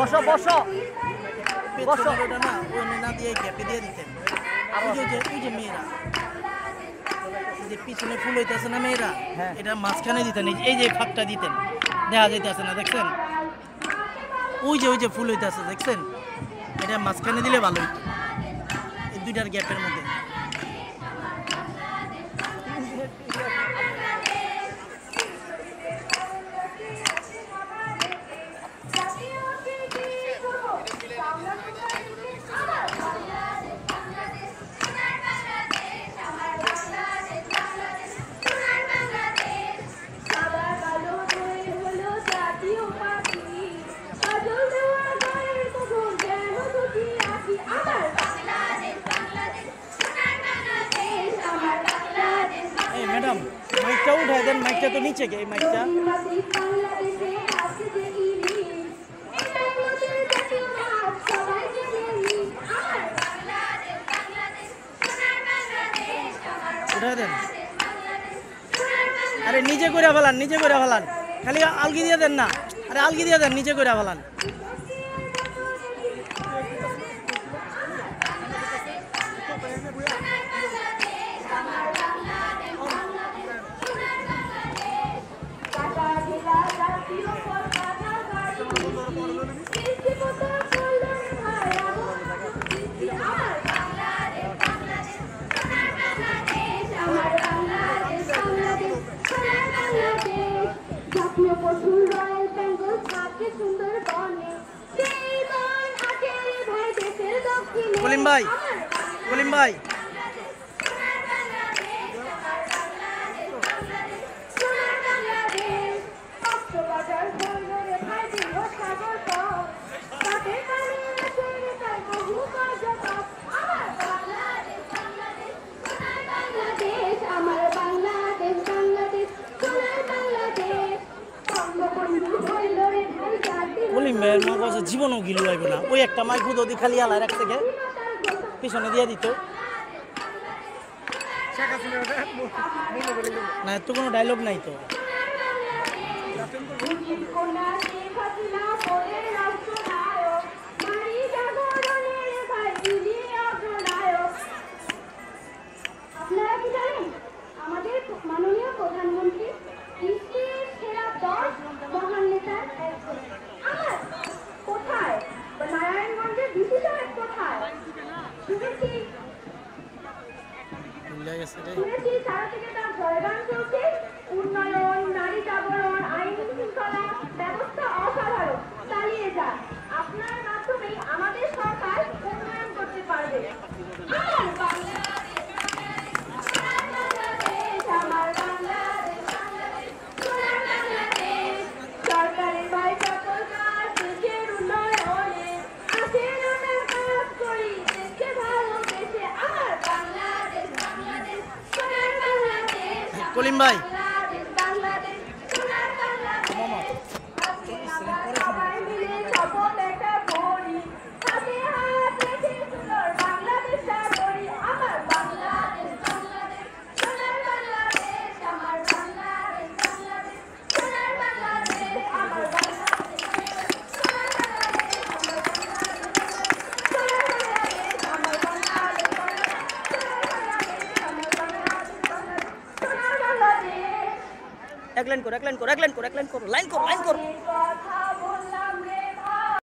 বসো বসো বসো। ওটা না ওই না দিয়ে গ্যাপে দিয়ে দিতেন। আর ওই যে মেয়েরা যে পিছনে ফুল হইতেছে না মেয়েরা, হ্যাঁ। এটা মাঝখানে দিতেন, এই যে ফাঁকটা দিতেন, দেখা যাইতেছে না দেখছেন, ওই যে ফুল হইতেছে দেখছেন, এটা মাঝখানে দিলে ভালো হইতো এই দুইটার গ্যাপের মধ্যে। ম্যাডাম মাইকটা উঠাই দেন, মাইকটা তো নিচে গে, মাইকটা উঠাই দেন। আরে নিচে করে ফেলান, নিচে করে ফেলান, খালি আলগি দিয়ে দেন না, আরে আলগি দিয়ে দেন, নিচে করে ফেলান। কলিম ভাই, কলিম ভাই, কলিম ভাইয়ের মা কাছে জীবনও গিলু আইব না, ওই একটা মাইক যদি খালি আলার এক থেকে পিছনে দিয়ে দিত না, এত কোনো ডায়লগ নাই তো। আপনারা কি জানেন আমাদের মাননীয় প্রধানমন্ত্রী বিশ্বের সেরা 10 মহান নেতার একজন? আমার কোথায় নারায়ণগঞ্জের বিশিষ্ট কোথায় শুনেছি তারা থেকে তার জয়গান চলছে, উন্নয়ন, নারী জাগরণ, আইন শৃঙ্খলা ব্যবস্থা অসাধারণ, চালিয়ে যান। আপনার মাধ্যমেই আমাদের সরকার উন্নয়ন করতে পারবে। আমার সরকারের ভাই সকল কাজ দেশের উন্নয়নে আসেন আমরা কাজ করি দেশকে ভালোবেসে। আমার বাংলাদেশ, বাংলাদেশ, সোনার বাংলাদেশ, কলিম ভাই, বাংলাদেশ, বাংলাদেশ, সোনার বাংলাদেশ। আমরা সবাই মিলে শপথ একটা করি, হাতে হাত রেখে সুন্দর বাংলাদেশটা গড়ি। আমার বাংলাদেশ, বাংলাদেশ, সোনার বাংলাদেশ, আমার বাংলাদেশ, বাংলাদেশ, সোনার বাংলাদেশ, আমার বাংলাদেশ, সোনার বাংলাদেশ, আমার বাংলাদেশ, সোনার বাংলাদেশ, এক লাইন করো, এক লাইন করো, এক লাইন করো, এক লাইন করো, লাইন করো, লাইন করো।